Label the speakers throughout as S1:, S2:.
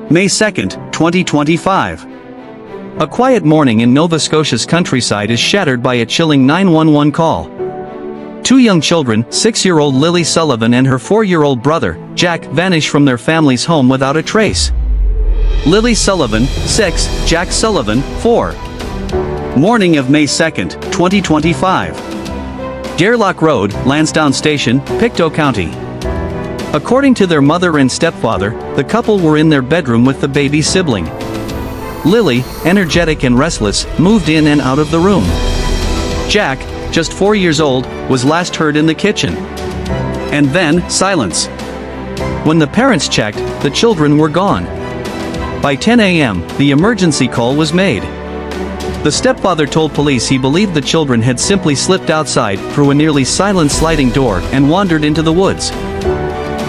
S1: May 2, 2025. A quiet morning in Nova Scotia's countryside is shattered by a chilling 911 call. Two young children, 6-year-old Lilly Sullivan and her 4-year-old brother, Jack, vanish from their family's home without a trace. Lilly Sullivan, 6, Jack Sullivan, 4. Morning of May 2, 2025. Gairloch Road, Lansdowne Station, Pictou County. According to their mother and stepfather, the couple were in their bedroom with the baby sibling. Lilly, energetic and restless, moved in and out of the room. Jack, just 4 years old, was last heard in the kitchen. And then, silence. When the parents checked, the children were gone. By 10 a.m., the emergency call was made. The stepfather told police he believed the children had simply slipped outside through a nearly silent sliding door and wandered into the woods.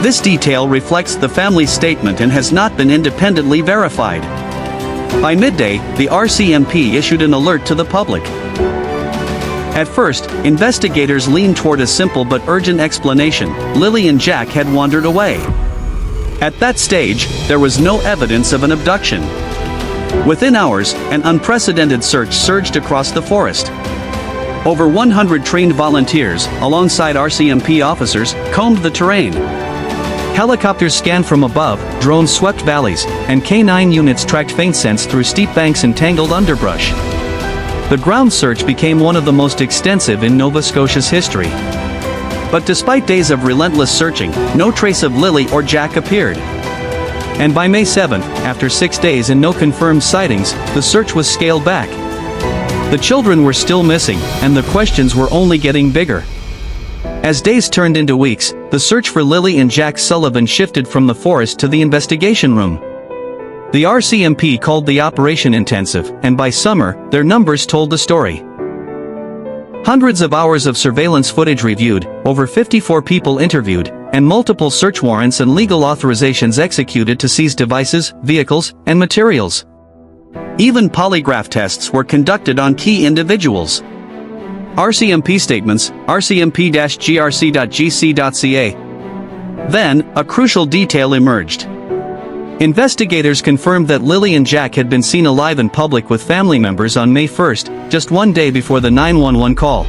S1: This detail reflects the family's statement and has not been independently verified. By midday, the RCMP issued an alert to the public. At first, investigators leaned toward a simple but urgent explanation: Lilly and Jack had wandered away. At that stage, there was no evidence of an abduction. Within hours, an unprecedented search surged across the forest. Over 100 trained volunteers, alongside RCMP officers, combed the terrain. Helicopters scanned from above, drones swept valleys, and K9 units tracked faint scents through steep banks and tangled underbrush. The ground search became one of the most extensive in Nova Scotia's history. But despite days of relentless searching, no trace of Lilly or Jack appeared. And by May 7, after 6 days and no confirmed sightings, the search was scaled back. The children were still missing, and the questions were only getting bigger. As days turned into weeks, the search for Lilly and Jack Sullivan shifted from the forest to the investigation room. The RCMP called the operation intensive, and by summer, their numbers told the story. Hundreds of hours of surveillance footage reviewed, over 54 people interviewed, and multiple search warrants and legal authorizations executed to seize devices, vehicles, and materials. Even polygraph tests were conducted on key individuals. RCMP statements, rcmp-grc.gc.ca. Then, a crucial detail emerged. Investigators confirmed that Lilly and Jack had been seen alive in public with family members on May 1, just one day before the 911 call.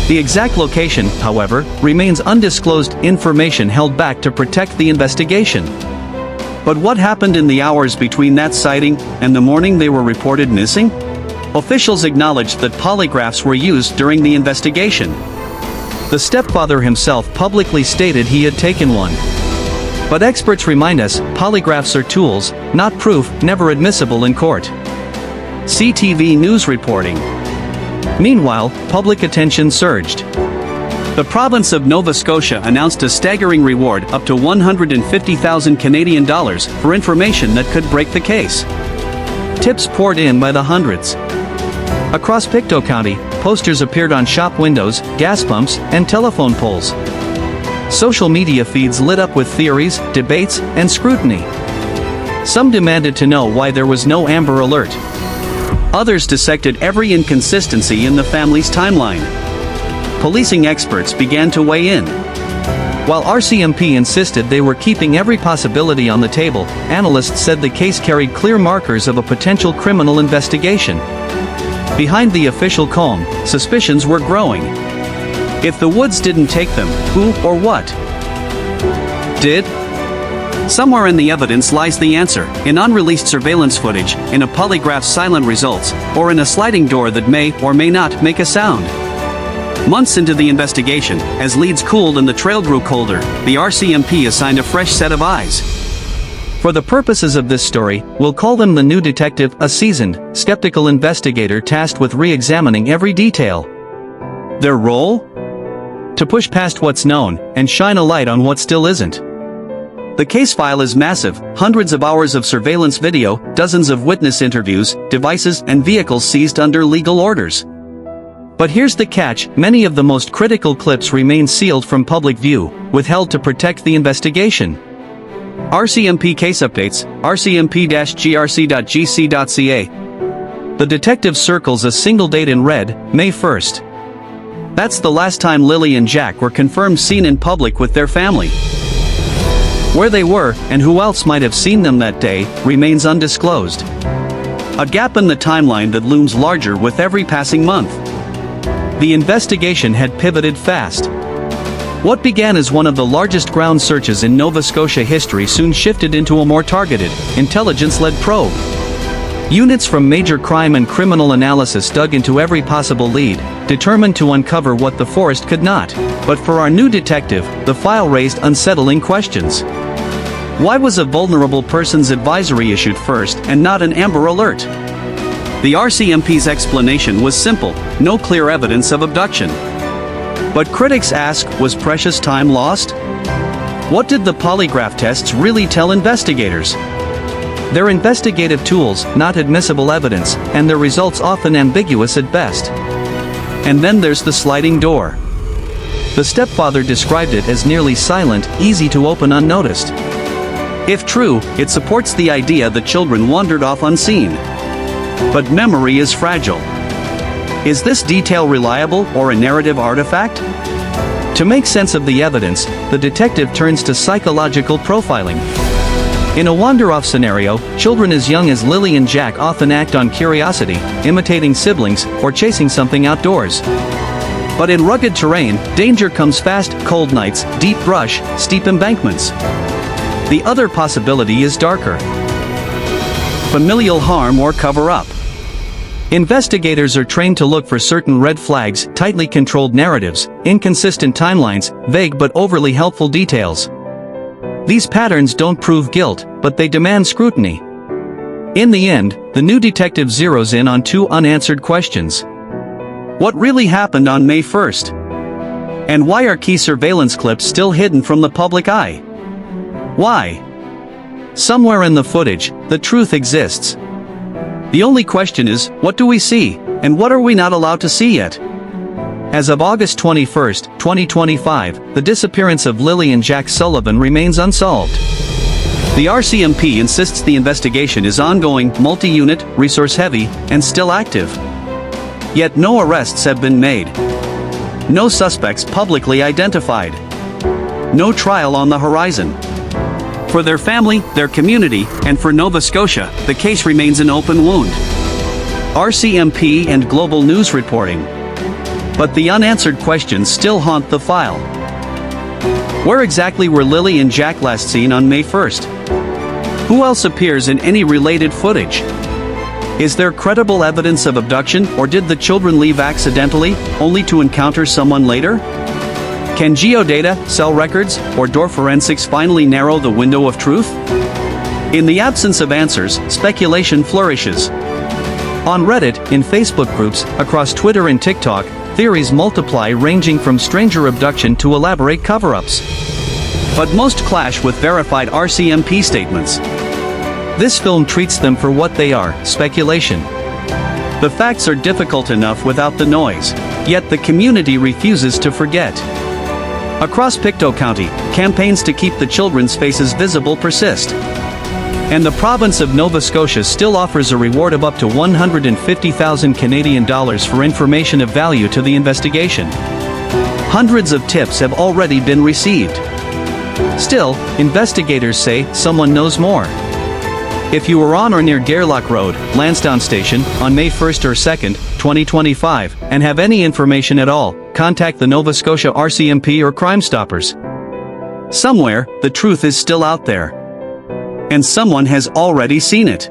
S1: The exact location, however, remains undisclosed, information held back to protect the investigation. But what happened in the hours between that sighting and the morning they were reported missing? Officials acknowledged that polygraphs were used during the investigation. The stepfather himself publicly stated he had taken one. But experts remind us, polygraphs are tools, not proof, never admissible in court. CTV News reporting. Meanwhile, public attention surged. The province of Nova Scotia announced a staggering reward up to 150,000 Canadian dollars for information that could break the case. Tips poured in by the hundreds. Across Pictou County, posters appeared on shop windows, gas pumps, and telephone poles. Social media feeds lit up with theories, debates, and scrutiny. Some demanded to know why there was no Amber Alert. Others dissected every inconsistency in the family's timeline. Policing experts began to weigh in. While RCMP insisted they were keeping every possibility on the table, analysts said the case carried clear markers of a potential criminal investigation. Behind the official calm, suspicions were growing. If the woods didn't take them, who or what did? Somewhere in the evidence lies the answer, in unreleased surveillance footage, in a polygraph's silent results, or in a sliding door that may or may not make a sound. Months into the investigation, as leads cooled and the trail grew colder, the RCMP assigned a fresh set of eyes. For the purposes of this story, we'll call them the new detective, a seasoned, skeptical investigator tasked with re-examining every detail. Their role? To push past what's known, and shine a light on what still isn't. The case file is massive, hundreds of hours of surveillance video, dozens of witness interviews, devices and vehicles seized under legal orders. But here's the catch, many of the most critical clips remain sealed from public view, withheld to protect the investigation. RCMP case updates, rcmp-grc.gc.ca. The detective circles a single date in red, May 1st. That's the last time Lilly and Jack were confirmed seen in public with their family. Where they were, and who else might have seen them that day, remains undisclosed. A gap in the timeline that looms larger with every passing month. The investigation had pivoted fast. What began as one of the largest ground searches in Nova Scotia history soon shifted into a more targeted, intelligence-led probe. Units from major crime and criminal analysis dug into every possible lead, determined to uncover what the forest could not. But for our new detective, the file raised unsettling questions. Why was a vulnerable person's advisory issued first and not an Amber Alert? The RCMP's explanation was simple: no clear evidence of abduction. But critics ask, was precious time lost? What did the polygraph tests really tell investigators? They're investigative tools, not admissible evidence, and their results often ambiguous at best. And then there's the sliding door. The stepfather described it as nearly silent, easy to open unnoticed. If true, it supports the idea the children wandered off unseen. But memory is fragile. Is this detail reliable or a narrative artifact? To make sense of the evidence, the detective turns to psychological profiling. In a wander-off scenario, children as young as Lilly and Jack often act on curiosity, imitating siblings, or chasing something outdoors. But in rugged terrain, danger comes fast: cold nights, deep brush, steep embankments. The other possibility is darker. Familial harm or cover-up. Investigators are trained to look for certain red flags: tightly controlled narratives, inconsistent timelines, vague but overly helpful details. These patterns don't prove guilt, but they demand scrutiny. In the end, the new detective zeroes in on two unanswered questions. What really happened on May 1st? And why are key surveillance clips still hidden from the public eye? Why? Somewhere in the footage, the truth exists. The only question is, what do we see, and what are we not allowed to see yet? As of August 21, 2025, the disappearance of Lilly and Jack Sullivan remains unsolved. The RCMP insists the investigation is ongoing, multi-unit, resource-heavy, and still active. Yet no arrests have been made. No suspects publicly identified. No trial on the horizon. For their family, their community, and for Nova Scotia, the case remains an open wound. RCMP and global news reporting. But the unanswered questions still haunt the file. Where exactly were Lilly and Jack last seen on May 1st? Who else appears in any related footage? Is there credible evidence of abduction, or did the children leave accidentally, only to encounter someone later? Can geodata, cell records, or door forensics finally narrow the window of truth? In the absence of answers, speculation flourishes. On Reddit, in Facebook groups, across Twitter and TikTok, theories multiply, ranging from stranger abduction to elaborate cover-ups. But most clash with verified RCMP statements. This film treats them for what they are: speculation. The facts are difficult enough without the noise, yet the community refuses to forget. Across Pictou County, campaigns to keep the children's faces visible persist. And the province of Nova Scotia still offers a reward of up to 150,000 Canadian dollars for information of value to the investigation. Hundreds of tips have already been received. Still, investigators say someone knows more. If you were on or near Gairloch Road, Lansdowne Station, on May 1st or 2nd, 2025, and have any information at all, contact the Nova Scotia RCMP or Crime Stoppers. Somewhere, the truth is still out there. And someone has already seen it.